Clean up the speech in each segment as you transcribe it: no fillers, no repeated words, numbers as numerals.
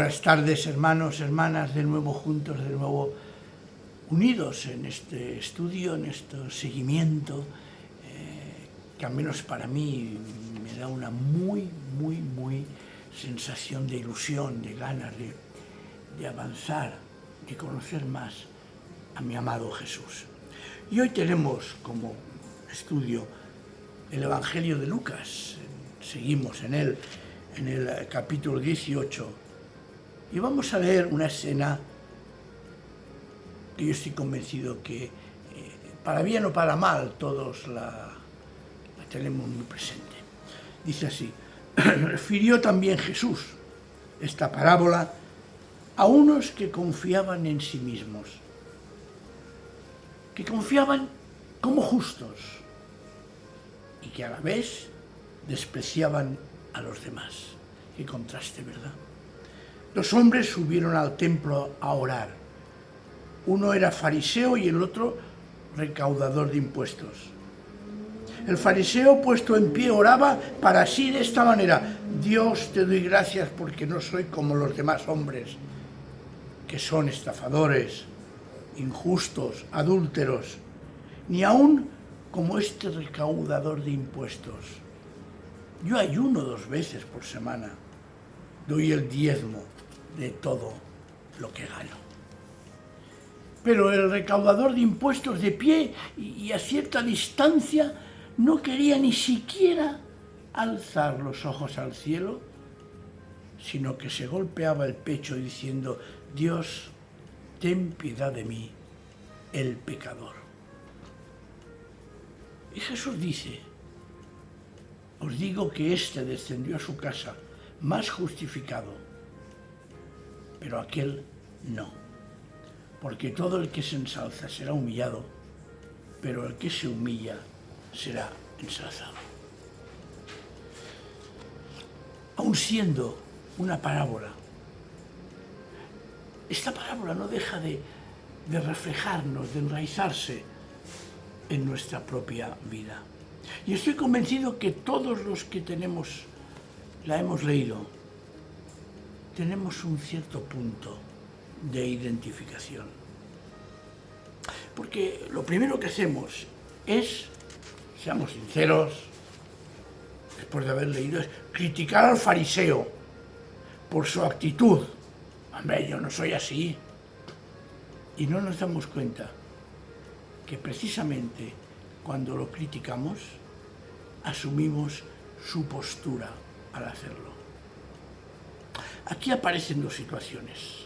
Buenas tardes, hermanos, hermanas, de nuevo juntos, de nuevo unidos en este estudio, en este seguimiento, que al menos para mí me da una muy sensación de ilusión, de ganas de avanzar, de conocer más a mi amado Jesús. Y hoy tenemos como estudio el Evangelio de Lucas. Seguimos en él, en el capítulo 18, y vamos a leer una escena que yo estoy convencido que, para bien o para mal, todos la tenemos muy presente. Dice así: refirió también Jesús esta parábola a unos que confiaban en sí mismos, que confiaban como justos y que a la vez despreciaban a los demás. Qué contraste, ¿verdad? Dos hombres subieron al templo a orar. Uno era fariseo y el otro recaudador de impuestos. El fariseo, puesto en pie, oraba para sí de esta manera: Dios, te doy gracias porque no soy como los demás hombres, que son estafadores, injustos, adúlteros, ni aun como este recaudador de impuestos. Yo ayuno 2 veces por semana, doy el diezmo de todo lo que gano. Pero el recaudador de impuestos, de pie y a cierta distancia, no quería ni siquiera alzar los ojos al cielo, sino que se golpeaba el pecho diciendo: Dios, ten piedad de mí, el pecador. Y Jesús dice: os digo que éste descendió a su casa más justificado, pero aquel no. Porque todo el que se ensalza será humillado, pero el que se humilla será ensalzado. Aun siendo una parábola, esta parábola no deja de reflejarnos, de enraizarse en nuestra propia vida. Y estoy convencido que todos los que la hemos leído, tenemos un cierto punto de identificación. Porque lo primero que hacemos es, seamos sinceros, después de haber leído, es criticar al fariseo por su actitud. Hombre, yo no soy así. Y no nos damos cuenta que precisamente cuando lo criticamos, asumimos su postura al hacerlo. Aquí aparecen 2 situaciones,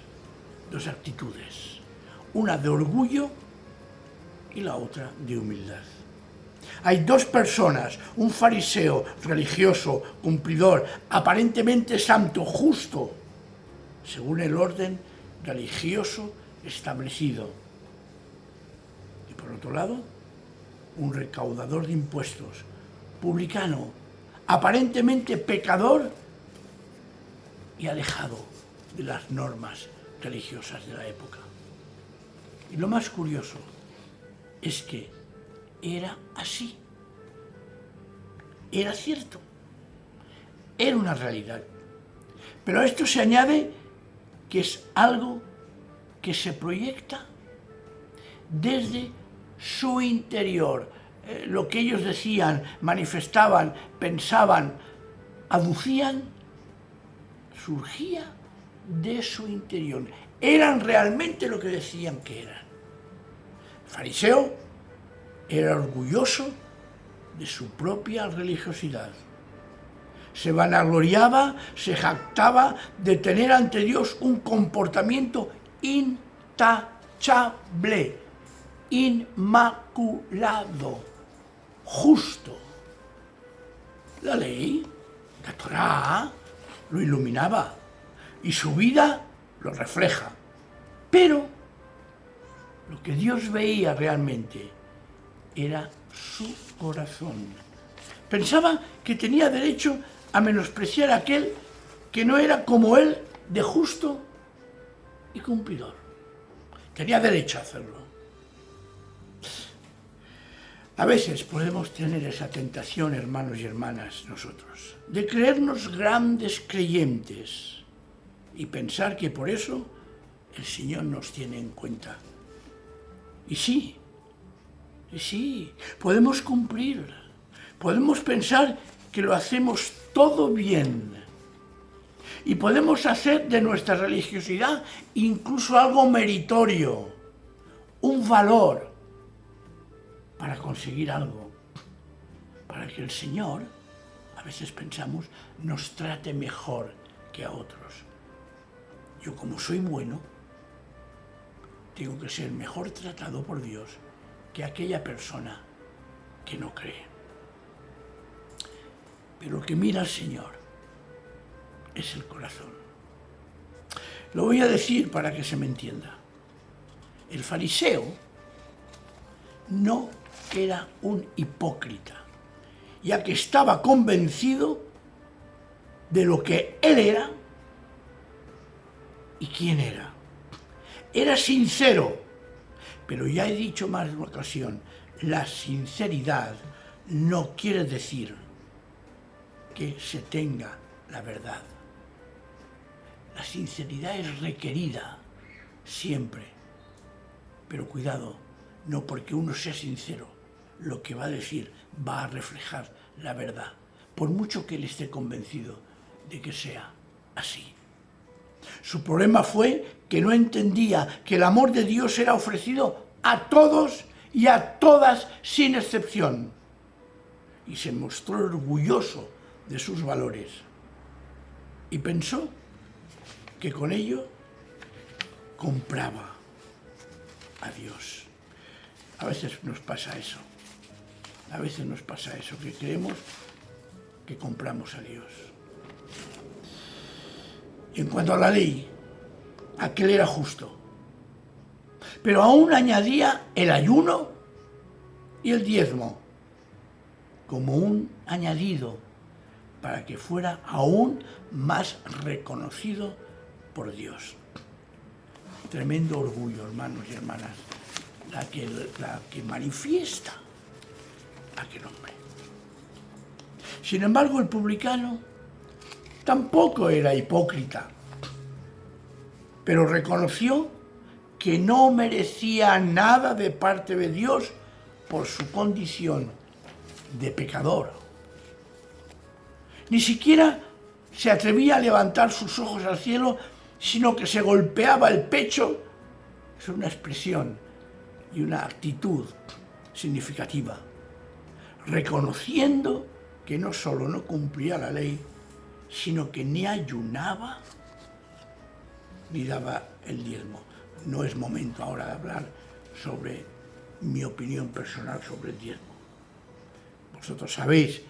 2 actitudes, una de orgullo y la otra de humildad. Hay 2 personas, un fariseo religioso, cumplidor, aparentemente santo, justo, según el orden religioso establecido. Y por otro lado, un recaudador de impuestos, publicano, aparentemente pecador y alejado de las normas religiosas de la época. Y lo más curioso es que era así. Era cierto. Era una realidad. Pero a esto se añade que es algo que se proyecta desde su interior. Lo que ellos decían, manifestaban, pensaban, aducían, surgía de su interior. Eran realmente lo que decían que eran. El fariseo era orgulloso de su propia religiosidad. Se vanagloriaba, se jactaba de tener ante Dios un comportamiento intachable, inmaculado, justo. La ley, la Torá, lo iluminaba y su vida lo refleja. Pero lo que Dios veía realmente era su corazón. Pensaba que tenía derecho a menospreciar a aquel que no era como él, de justo y cumplidor. Tenía derecho a hacerlo. A veces podemos tener esa tentación, hermanos y hermanas, nosotros, de creernos grandes creyentes y pensar que por eso el Señor nos tiene en cuenta. Y sí, podemos cumplir, podemos pensar que lo hacemos todo bien y podemos hacer de nuestra religiosidad incluso algo meritorio, un valor para conseguir algo, para que el Señor, a veces pensamos, nos trate mejor que a otros. Yo, como soy bueno, tengo que ser mejor tratado por Dios que aquella persona que no cree. Pero lo que mira al Señor es el corazón. Lo voy a decir para que se me entienda. El fariseo no era un hipócrita, ya que estaba convencido de lo que él era y quién era. Era sincero, pero ya he dicho más de una ocasión, la sinceridad no quiere decir que se tenga la verdad. La sinceridad es requerida siempre, pero cuidado, no porque uno sea sincero, lo que va a decir va a reflejar la verdad, por mucho que él esté convencido de que sea así. Su problema fue que no entendía que el amor de Dios era ofrecido a todos y a todas sin excepción. Y se mostró orgulloso de sus valores. Y pensó que con ello compraba a Dios. A veces nos pasa eso. A veces nos pasa eso, que creemos que compramos a Dios. Y en cuanto a la ley, aquel era justo, pero aún añadía el ayuno y el diezmo como un añadido para que fuera aún más reconocido por Dios. Tremendo orgullo, hermanos y hermanas, la que manifiesta aquel hombre. Sin embargo, el publicano tampoco era hipócrita, pero reconoció que no merecía nada de parte de Dios por su condición de pecador. Ni siquiera se atrevía a levantar sus ojos al cielo, sino que se golpeaba el pecho. Es una expresión y una actitud significativa, reconociendo que no solo no cumplía la ley, sino que ni ayunaba ni daba el diezmo. No es momento ahora de hablar sobre mi opinión personal sobre el diezmo. Vosotros sabéis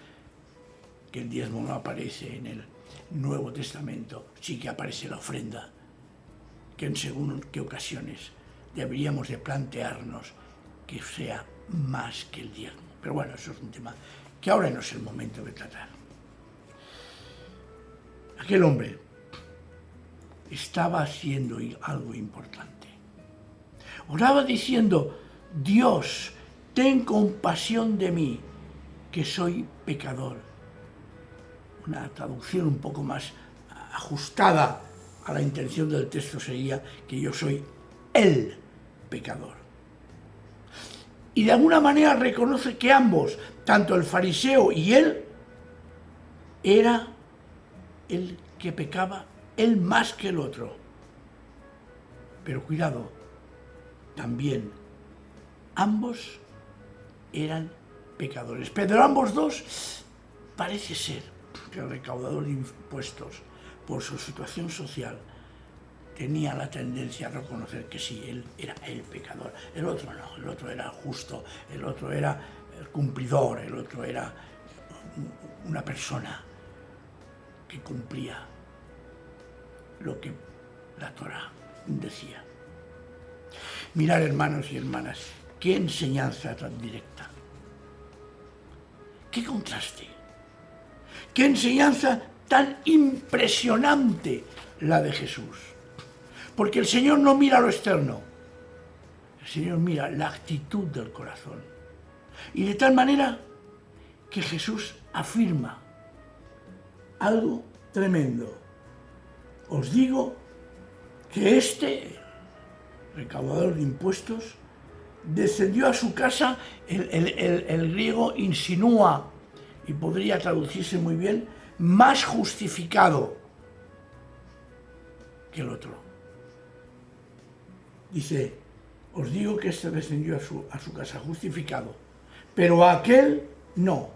que el diezmo no aparece en el Nuevo Testamento, sí que aparece la ofrenda, que en según qué ocasiones deberíamos de plantearnos que sea más que el diezmo. Pero bueno, eso es un tema que ahora no es el momento de tratar. Aquel hombre estaba haciendo algo importante. Oraba diciendo: Dios, ten compasión de mí, que soy pecador. Una traducción un poco más ajustada a la intención del texto sería que yo soy el pecador. Y de alguna manera reconoce que ambos, tanto el fariseo y él, era el que pecaba, él más que el otro. Pero cuidado, también ambos eran pecadores. Pero ambos dos, parece ser que el recaudador de impuestos, por su situación social, tenía la tendencia a reconocer que sí, él era el pecador. El otro no, el otro era justo, el otro era el cumplidor, el otro era una persona que cumplía lo que la Torá decía. Mirad, hermanos y hermanas, qué enseñanza tan directa, qué contraste, qué enseñanza tan impresionante la de Jesús. Porque el Señor no mira lo externo, el Señor mira la actitud del corazón. Y de tal manera que Jesús afirma algo tremendo. os digo que este recaudador de impuestos descendió a su casa, el griego insinúa, y podría traducirse muy bien, más justificado que el otro. Dice, os digo que este descendió a su casa justificado, pero aquel no,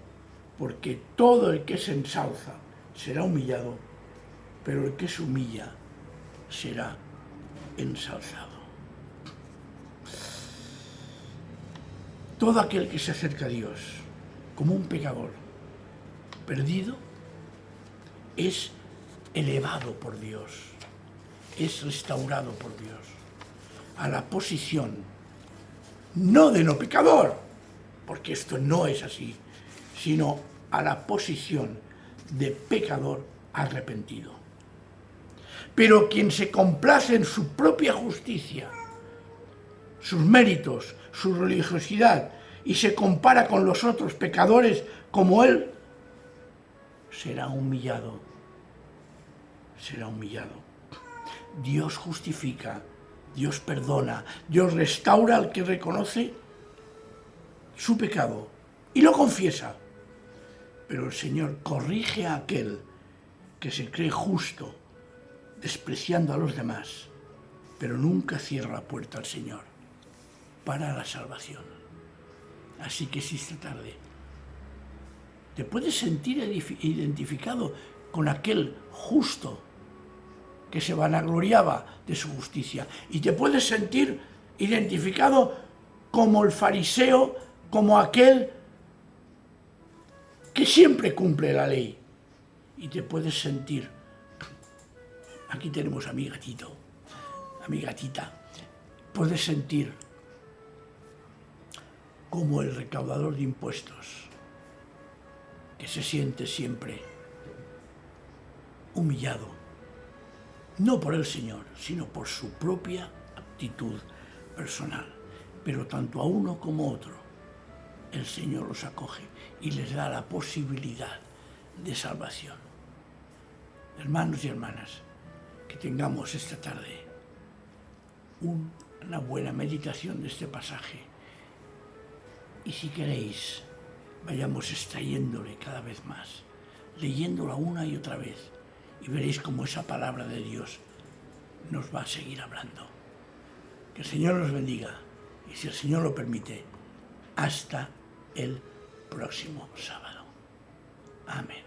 porque todo el que se ensalza será humillado, pero el que se humilla será ensalzado. Todo aquel que se acerca a Dios como un pecador perdido es elevado por Dios, es restaurado por Dios a la posición no de no pecador, porque esto no es así, sino a la posición de pecador arrepentido. Pero quien se complace en su propia justicia, sus méritos, su religiosidad, y se compara con los otros pecadores como él, será humillado. Será humillado. Dios justifica, Dios perdona, Dios restaura al que reconoce su pecado y lo confiesa. Pero el Señor corrige a aquel que se cree justo, despreciando a los demás, pero nunca cierra la puerta al Señor para la salvación. Así que si esta tarde te puedes sentir identificado con aquel justo que se vanagloriaba de su justicia, y te puedes sentir identificado como el fariseo, como aquel que siempre cumple la ley, y te puedes sentir, aquí tenemos a mi gatito, a mi gatita, puedes sentir como el recaudador de impuestos, que se siente siempre humillado, no por el Señor, sino por su propia actitud personal. Pero tanto a uno como a otro, el Señor los acoge y les da la posibilidad de salvación. Hermanos y hermanas, que tengamos esta tarde una buena meditación de este pasaje. Y si queréis, vayamos extrayéndole cada vez más, leyéndola una y otra vez, y veréis cómo esa palabra de Dios nos va a seguir hablando. Que el Señor nos bendiga, y si el Señor lo permite, hasta el próximo sábado. Amén.